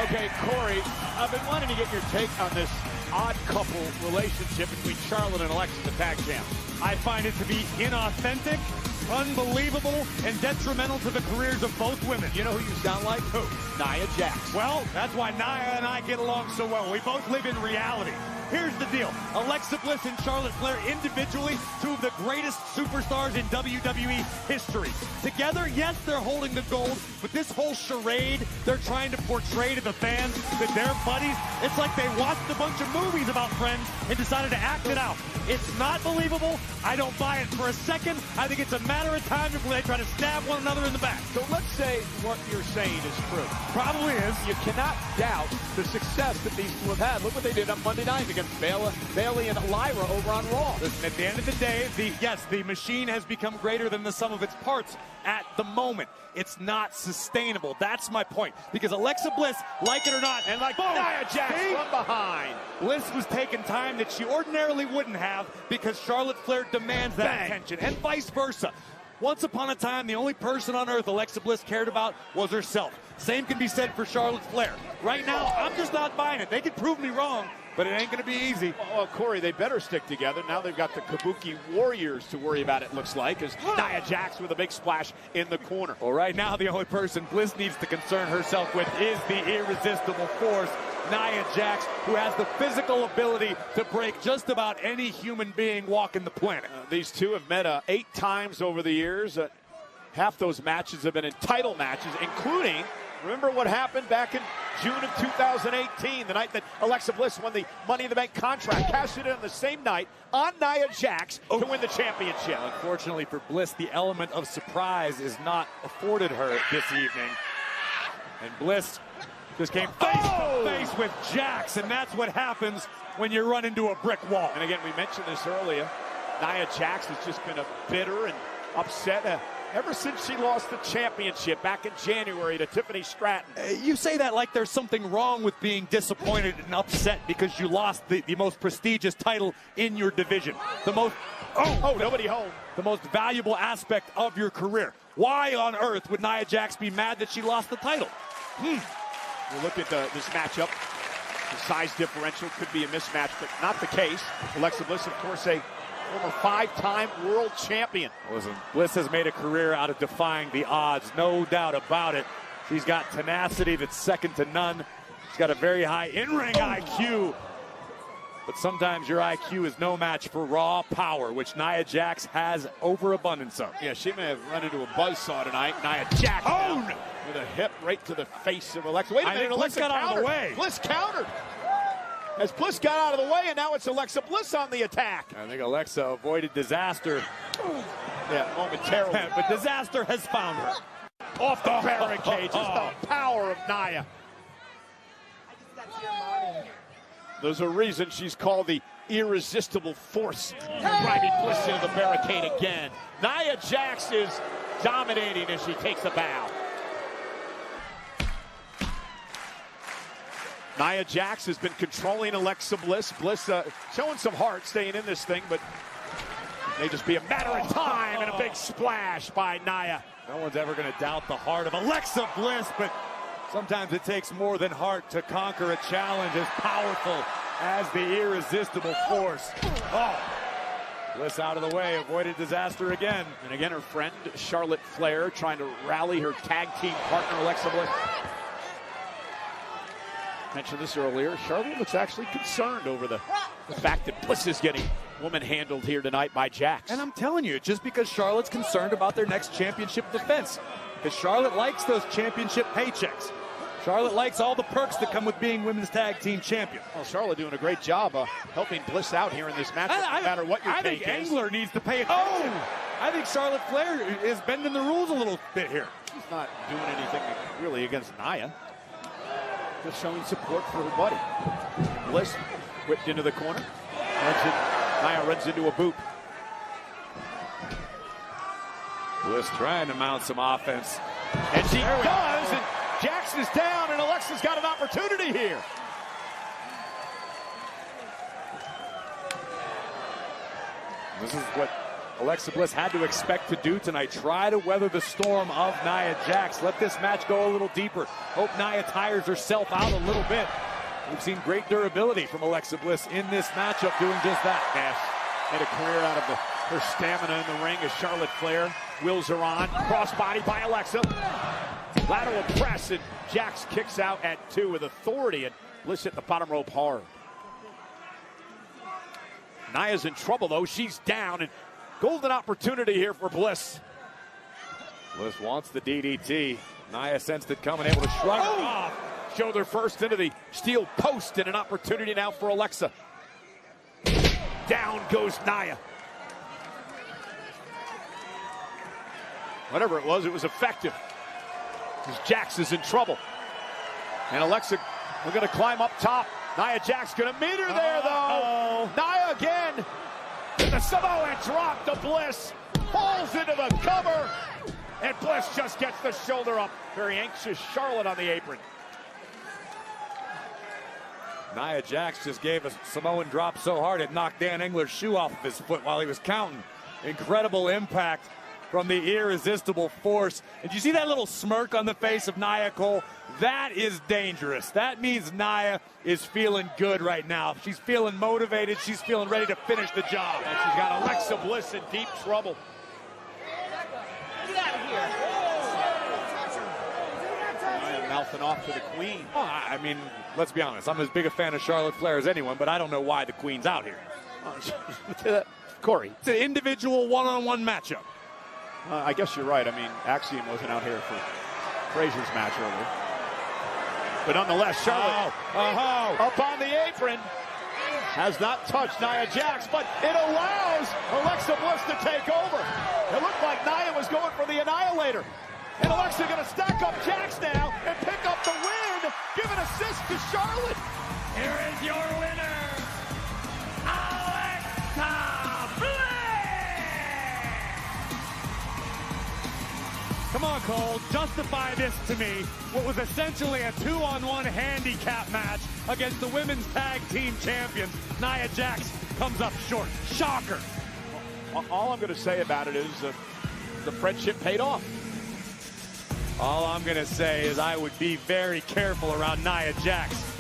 Okay, Corey, I've been wanting to get your take on this odd couple relationship between Charlotte and Alexa, the tag champ. I find it to be inauthentic, unbelievable, and detrimental to the careers of both women. You know who you sound like? Who? Nia Jax. Well, that's why Nia and I get along so well. We both live in reality. Here's the deal. Alexa Bliss and Charlotte Flair individually, two of the greatest superstars in WWE history. Together, yes, they're holding the gold, but this whole charade they're trying to portray to the fans that they're buddies, it's like they watched a bunch of movies about friends and decided to act it out. It's not believable. I don't buy it for a second. I think it's a matter of time before they try to stab one another in the back. So let's say what you're saying is true. Probably is. You cannot doubt the success that these two have had. Look what they did on Monday night against Bayley and Lyra over on Raw. Listen, at the end of the day, the machine has become greater than the sum of its parts at the moment. It's not sustainable. That's my point. Because Alexa Bliss, like it or not, and like Nia Jax from behind. Bliss was taking time that she ordinarily wouldn't have because Charlotte Flair demands that attention, and vice versa. Once upon a time, the only person on earth Alexa Bliss cared about was herself. Same can be said for Charlotte Flair. Right now, I'm just not buying it. They can prove me wrong, but it ain't going to be easy. Well, Corey, they better stick together. Now they've got the Kabuki Warriors to worry about, it looks like, as Nia Jax with a big splash in the corner. Well, right now, the only person Bliss needs to concern herself with is the irresistible force, Nia Jax, who has the physical ability to break just about any human being walking the planet. These two have met 8 times over the years. Half those matches have been in title matches, including, remember what happened back in June of 2018, the night that Alexa Bliss won the Money in the Bank contract, cashed it in on the same night on Nia Jax to win the championship. Unfortunately for Bliss, the element of surprise is not afforded her this evening. And Bliss just came face to face with Jax, and that's what happens when you run into a brick wall. And again, we mentioned this earlier, Nia Jax has just been a bitter and upset ever since she lost the championship back in January to Tiffany Stratton. You say that like there's something wrong with being disappointed and upset because you lost the most prestigious title in your division. The most, nobody home. The most valuable aspect of your career. Why on earth would Nia Jax be mad that she lost the title? We'll look at this matchup. The size differential could be a mismatch, but not the case. Alexa Bliss, of course, a former 5-time world champion. Listen, Bliss has made a career out of defying the odds, no doubt about it. She's got tenacity that's second to none. She's got a very high in-ring IQ. But sometimes your IQ is no match for raw power, which Nia Jax has overabundance of. Yeah, she may have run into a buzzsaw tonight. Nia Jax with a hip right to the face of Alexa. Wait a minute, Alexa got out of the way. Bliss countered. As Bliss got out of the way, and now it's Alexa Bliss on the attack. I think Alexa avoided disaster. Yeah, momentarily. But disaster has found her. Off the barricade, just the power of Nia. There's a reason she's called the irresistible force. Driving Bliss into the barricade again. Nia Jax is dominating as she takes a bow. Nia Jax has been controlling Alexa Bliss. Bliss showing some heart staying in this thing, but may just be a matter of time and a big splash by Nia. No one's ever going to doubt the heart of Alexa Bliss, but sometimes it takes more than heart to conquer a challenge as powerful as the irresistible force. Bliss out of the way, avoided disaster again. And again, her friend Charlotte Flair trying to rally her tag team partner Alexa Bliss. Mentioned this earlier, Charlotte looks actually concerned over the fact that Bliss is getting woman handled here tonight by Jax. And I'm telling you, just because Charlotte's concerned about their next championship defense, because Charlotte likes those championship paychecks. Charlotte likes all the perks that come with being women's tag team champion. Well, Charlotte doing a great job helping Bliss out here in this match, no matter what your take is. I think Angler needs to pay attention. I think Charlotte Flair is bending the rules a little bit here. She's not doing anything really against Nia. Just showing support for her buddy. Bliss whipped into the corner. Nia runs into a boot. Bliss trying to mount some offense. And she does, and Jackson is down, and Alexa's got an opportunity here. This is what Alexa Bliss had to expect to do tonight. Try to weather the storm of Nia Jax. Let this match go a little deeper. Hope Nia tires herself out a little bit. We've seen great durability from Alexa Bliss in this matchup doing just that. Nash made a career out of her stamina in the ring as Charlotte Flair wills her on. Crossbody by Alexa. Lateral press, and Jax kicks out at 2 with authority, and Bliss hit the bottom rope hard. Nia's in trouble, though. She's down, and golden opportunity here for Bliss. Bliss wants the DDT. Nia sensed it coming, able to shrug her off. Shoulder first into the steel post, and an opportunity now for Alexa. Down goes Nia. Whatever it was effective. Because Jax is in trouble. And Alexa, we're going to climb up top. Nia Jax going to meet her there, though. Nia again. The Samoan drop to Bliss. Falls into the cover. And Bliss just gets the shoulder up. Very anxious Charlotte on the apron. Nia Jax just gave a Samoan drop so hard it knocked Dan Engler's shoe off of his foot while he was counting. Incredible impact from the irresistible force. And you see that little smirk on the face of Nia Cole? That is dangerous. That means Nia is feeling good right now. She's feeling motivated. She's feeling ready to finish the job. And she's got Alexa Bliss in deep trouble. Get out of here. Nia mouthing off to the Queen. Oh, I mean, let's be honest. I'm as big a fan of Charlotte Flair as anyone, but I don't know why the Queen's out here. Corey. It's an individual one-on-one matchup. I guess you're right. I mean, Axiom wasn't out here for Frazier's match earlier. But nonetheless, Charlotte up on the apron. Has not touched Nia Jax, but it allows Alexa Bliss to take over. It looked like Nia was going for the Annihilator. And Alexa going to stack up Jax now and pick up the win. Give an assist to Charlotte. Here is your winner, Alexa Bliss! Come on, Cole, justify this to me. What was essentially a 2-on-1 handicap match against the women's tag team champions. Nia Jax comes up short. Shocker. All I'm going to say about it is the friendship paid off. All I'm going to say is I would be very careful around Nia Jax.